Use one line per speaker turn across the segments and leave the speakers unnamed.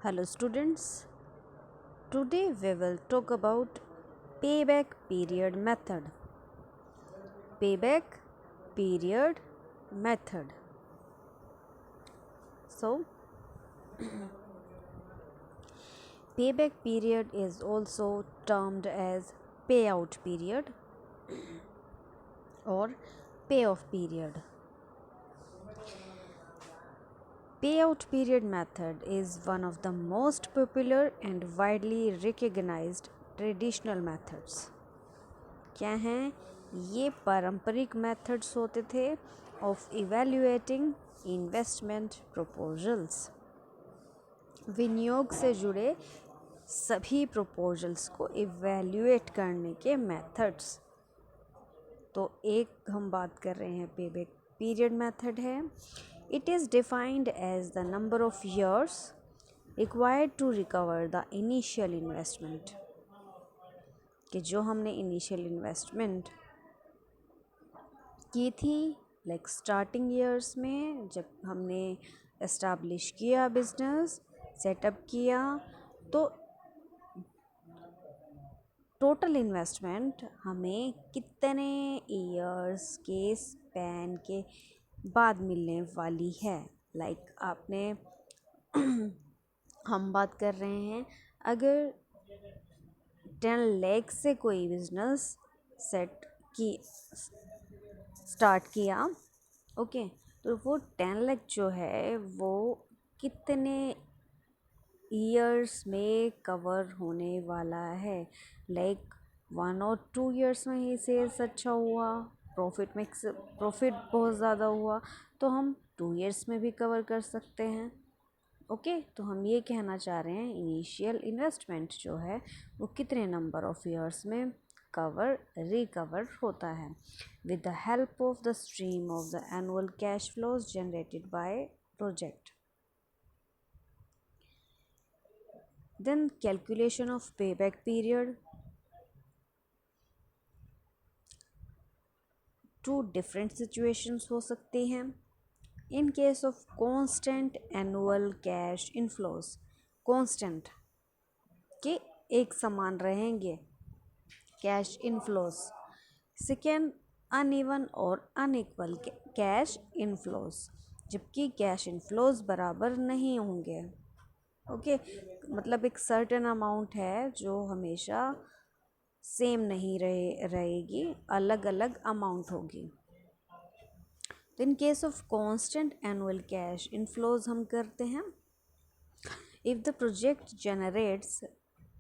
Hello students, today we will talk about payback period method. Payback period method. So, payback period is also termed as payout period or payoff period. Payout period method is one of the most popular and widely recognized traditional methods. क्या हैं ये पारंपरिक methods होते थे of evaluating investment proposals. विनियोग से जुड़े सभी प्रपोजल्स को इवैल्यूएट करने के मेथड्स। तो एक हम बात कर रहे हैं पेबैक पीरियड मेथड है। It is defined as the number of years required to recover the initial investment, कि जो हमने इनिशियल इन्वेस्टमेंट की थी लाइक स्टार्टिंग ईयर्स में जब हमने एस्टैब्लिश किया बिजनेस सेटअप किया, तो टोटल इन्वेस्टमेंट हमें कितने ईयर्स के स्पैन के बाद मिलने वाली है। लाइक आपने हम बात कर रहे हैं अगर 10 लाख से कोई बिजनेस स्टार्ट किया, ओके, तो वो 10 लाख जो है वो कितने ईयर्स में कवर होने वाला है। लाइक 1 और 2 ईयर्स में ही सेल्स अच्छा हुआ, प्रॉफिट बहुत ज़्यादा हुआ, तो हम 2 ईयर्स में भी कवर कर सकते हैं। ओके, तो हम ये कहना चाह रहे हैं इनिशियल इन्वेस्टमेंट जो है वो कितने नंबर ऑफ ईयर्स में रिकवर होता है with the help of the stream of the annual cash flows generated by project. Then calculation of payback period. Two different situations हो सकती हैं. In case of constant annual cash inflows, constant के एक समान रहेंगे cash inflows. Second, uneven और unequal cash inflows, जबकि cash inflows बराबर नहीं होंगे। ओके, मतलब एक सर्टेन अमाउंट है जो हमेशा सेम नहीं रहेगी, अलग अलग अमाउंट होगी। तो in case of constant annual cash inflows हम करते हैं if the project generates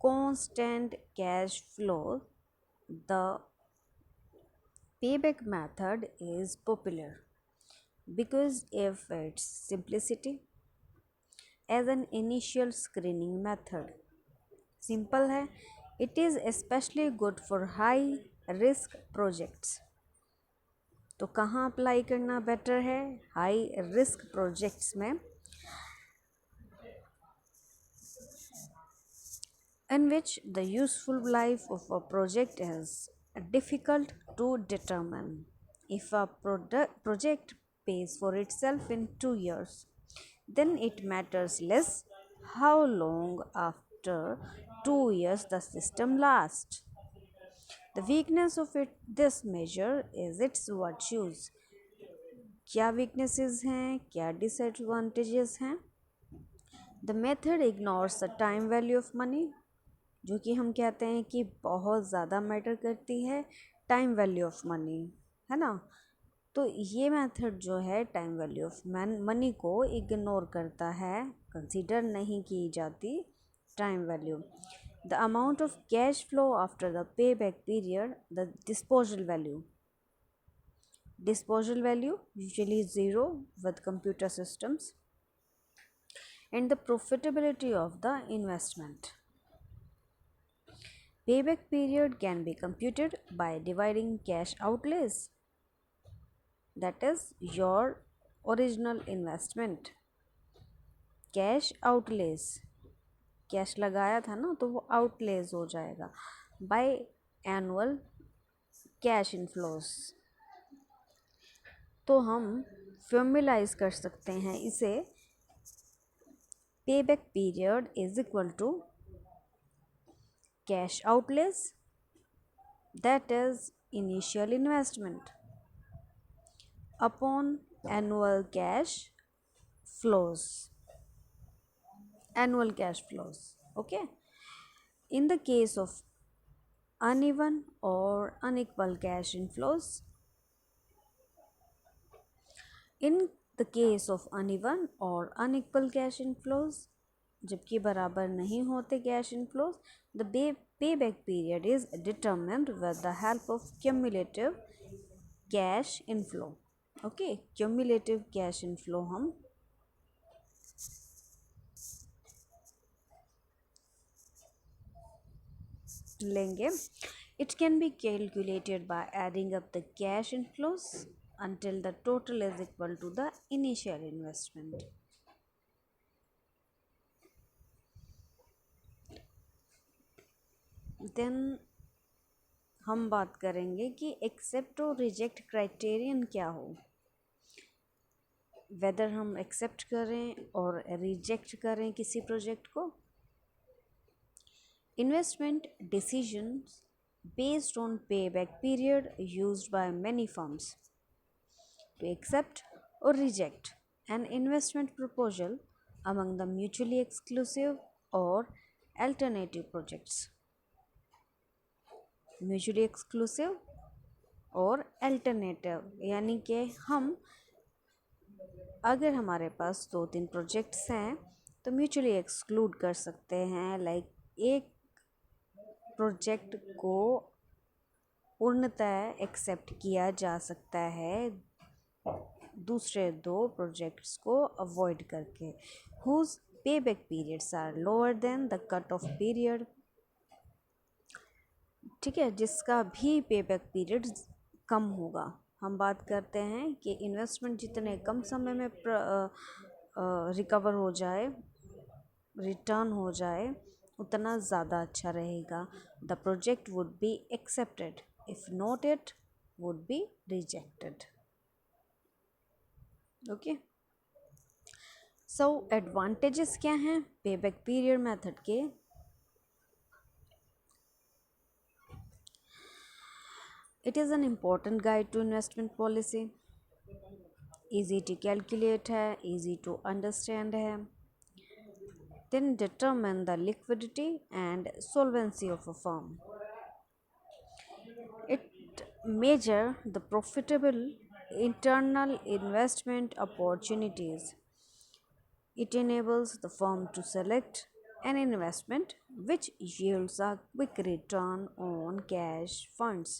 constant cash flow, the payback method is popular because of its simplicity as an initial screening method. Simple है. It is especially good for high risk projects. तो कहाँ apply करना better है? High risk projects में, in which the useful life of a project is difficult to determine. If a project pays for itself in 2 years, then it matters less how long after 2 years the system lasts. The weakness of this measure is its virtues. क्या weaknesses हैं, क्या disadvantages हैं? The method ignores the time value of money, जो कि हम कहते हैं कि बहुत ज़्यादा मैटर करती है टाइम वैल्यू ऑफ मनी, है ना। तो ये मेथड जो है टाइम वैल्यू ऑफ मनी को इग्नोर करता है, कंसीडर नहीं की जाती time value. The amount of cash flow after the pay back period, the disposal value usually zero with computer systems, and the profitability of the investment. Payback period can be computed by dividing cash outlays, that is your original investment. Cash outlays, cash लगाया था ना तो वो outlays हो जाएगा by annual cash inflows. तो हम formalise कर सकते हैं इसे payback period is equal to cash outlays, that is initial investment, upon annual flows cash flows. Okay, in the case of uneven or unequal cash inflows, in the case of uneven or unequal cash inflows, जबकि बराबर नहीं होते cash inflows, the payback period is determined with the help of cumulative cash inflow. Okay, cumulative cash inflow हम लेंगे. It can be calculated by adding up the cash inflows until the total is equal to the initial investment. Then हम बात करेंगे कि accept और reject criterion क्या हो, weather हम एक्सेप्ट करें और रिजेक्ट करें किसी प्रोजेक्ट को. Investment decisions based on payback period used by many firms to accept or reject an investment proposal among the mutually exclusive or alternative projects. Mutually exclusive और alternative यानी कि हम अगर हमारे पास 2-3 प्रोजेक्ट्स हैं तो म्यूचुअली एक्सक्लूड कर सकते हैं. लाइक एक प्रोजेक्ट को पूर्णतः एक्सेप्ट किया जा सकता है दूसरे 2 प्रोजेक्ट्स को अवॉइड करके, whose payback periods are lower than the cut off period. ठीक है, जिसका भी पेबैक पीरियड कम होगा. हम बात करते हैं कि इन्वेस्टमेंट जितने कम समय में रिकवर हो जाए, रिटर्न हो जाए, उतना ज़्यादा अच्छा रहेगा. The project would be accepted, if not it would be rejected. Okay, so advantages क्या हैं पेबैक पीरियड मेथड के. It is an important guide to investment policy. Easy to calculate है, easy to understand है. Then determine the liquidity and solvency of a firm. It measure the profitable internal investment opportunities. It enables the firm to select an investment which yields a quick return on cash funds.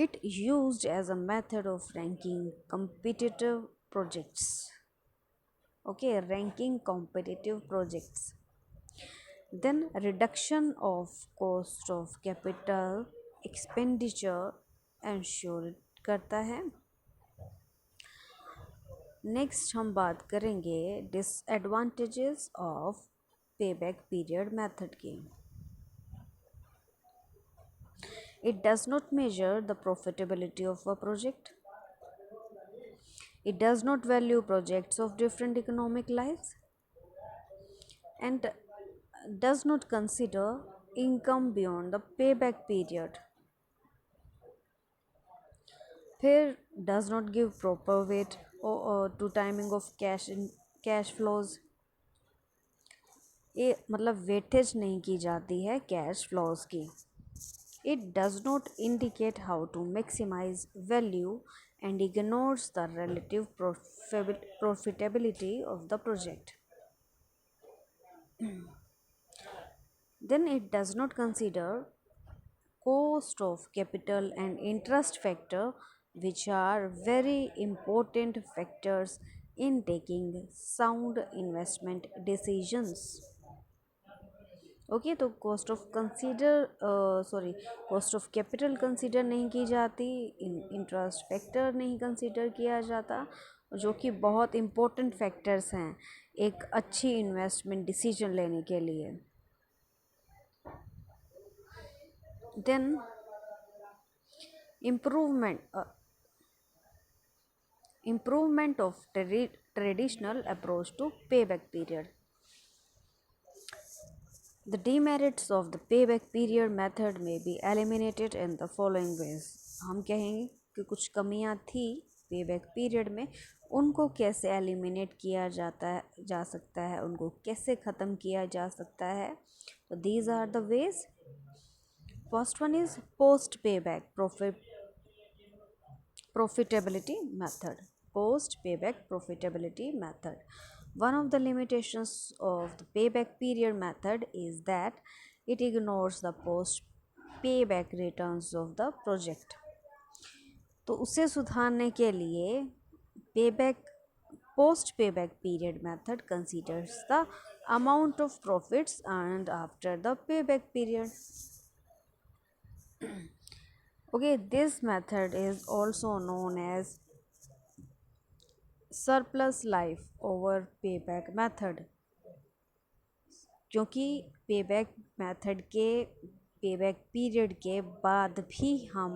It used as a method of ranking competitive projects. Okay, ranking competitive projects. Then reduction of cost of capital expenditure ensure करता है. Next हम बात करेंगे disadvantages of payback period method की. It does not measure the profitability of a project. It does not value projects of different economic lives and does not consider income beyond the payback period. फिर does not give proper weight to timing of cash flows. ये मतलब weightage नहीं की जाती है cash flows की. It does not indicate how to maximize value and ignores the relative profitability of the project. Then it does not consider cost of capital and interest factor, which are very important factors in taking sound investment decisions. Okay, तो cost of capital consider नहीं की जाती, interest factor नहीं consider किया जाता, जो कि बहुत इम्पोर्टेंट फैक्टर्स हैं एक अच्छी इन्वेस्टमेंट डिसीजन लेने के लिए. Then improvement of traditional approach to payback period. The demerits of the payback period method may be eliminated in the following ways. हम कहेंगे कि कुछ कमियां थी पेबैक पीरियड में, उनको कैसे एलिमिनेट किया जा सकता है, उनको कैसे ख़त्म किया जा सकता है. तो these are the ways. First one is post payback profitability method. Post payback profitability method. One of the limitations of the payback period method is that it ignores the post payback returns of the project. तो उसे सुधारने के लिए payback post payback period method considers the amount of profits earned after the payback period. Okay, this method is also known as surplus life over payback method, क्योंकि payback method के payback period के बाद भी हम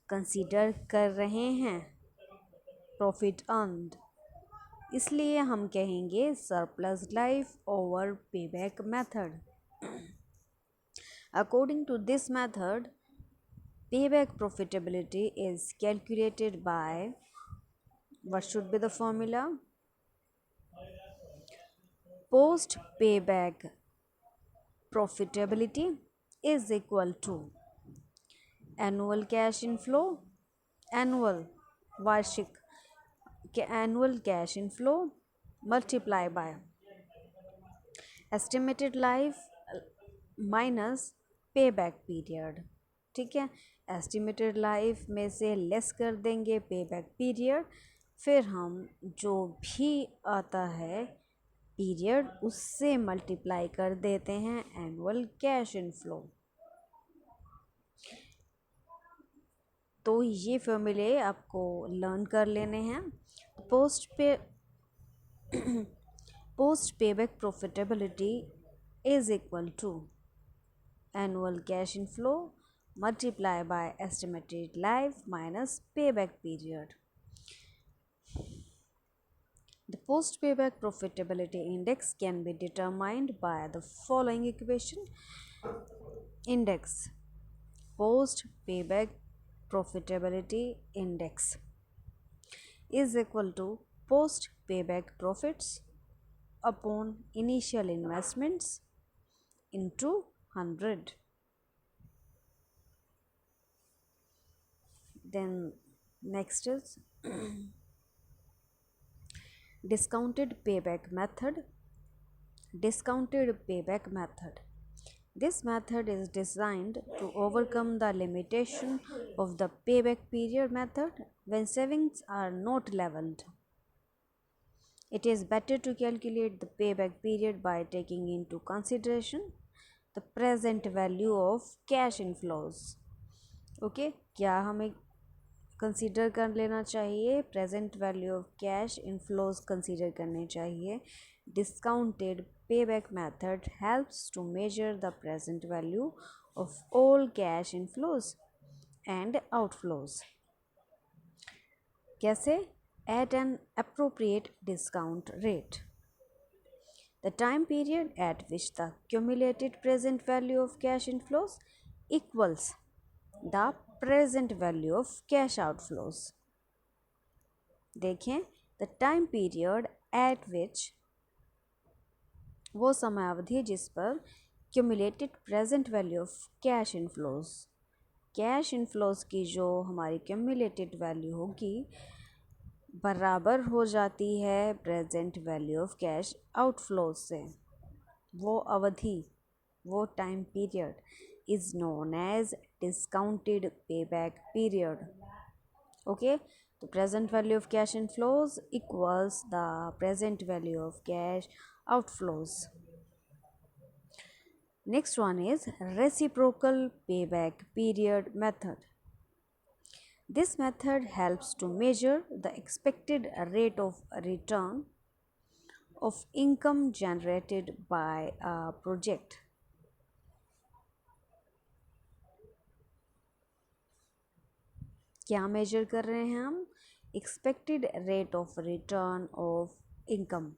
consider कर रहे हैं profit earned, इसलिए हम कहेंगे surplus life over payback method. According to this method, payback profitability is calculated by, what should be the formula? Post payback profitability is equal to annual cash inflow, annual cash inflow multiply by estimated life minus payback period. ठीक है, estimated life में से less कर देंगे payback period, फिर हम जो भी आता है पीरियड उससे मल्टीप्लाई कर देते हैं एनुअल कैश इनफ्लो. तो ये फॉर्मूले आपको लर्न कर लेने हैं. Post payback profitability is equal to annual cash inflow multiply by estimated life minus payback period. The post payback profitability index can be determined by the following equation. Index post payback profitability index is equal to post payback profits upon initial investments into 100. Then next is discounted payback method. This method is designed to overcome the limitation of the payback period method when savings are not leveled. It is better to calculate the payback period by taking into consideration the present value of cash inflows. Okay, क्या हमें consider कर लेना चाहिए? Present value of cash inflows consider करने चाहिए. Discounted payback method helps to measure the present value of all cash inflows and outflows. कैसे? At an appropriate discount rate. The time period at which the cumulated present value of cash inflows equals the present value of cash outflows. देखें, the time period at which, वो समय अवधि जिस पर cumulated present value of cash inflows की जो हमारी cumulated value होगी बराबर हो जाती है present value of cash outflows से. वो अवधि, वो time period is known as discounted payback period. Okay, the present value of cash inflows equals the present value of cash outflows. Next one is reciprocal payback period method. This method helps to measure the expected rate of return of income generated by a project. क्या major कर रहे हैं हम? expected rate of return of income.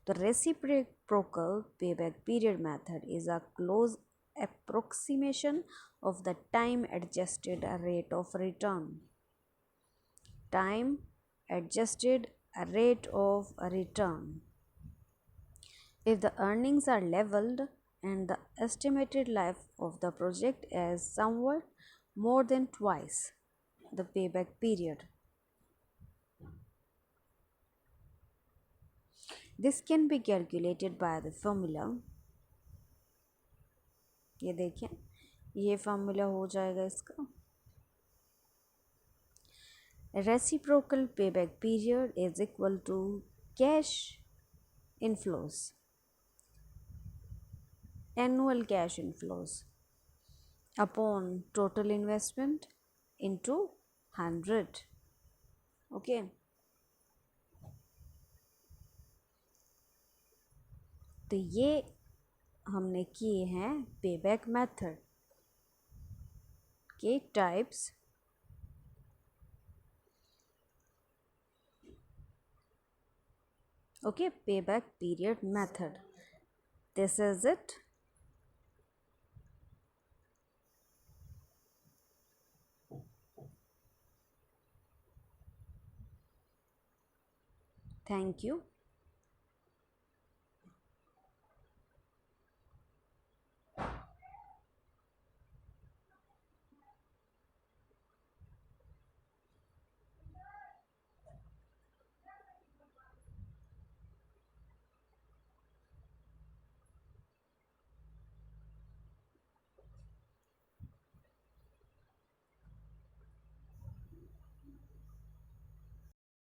The reciprocal payback period method is a close approximation of the time adjusted rate of return. Time adjusted rate of return. If the earnings are leveled and the estimated life of the project is somewhat more than twice the payback period, this can be calculated by the formula. ये देखें, ये formula हो जाएगा इसका. Reciprocal payback period is equal to cash inflows, annual cash inflows upon total investment into 100. Okay. तो ये हमने किए हैं पेबैक मेथड के types. Okay, payback period method. This is it. Thank you.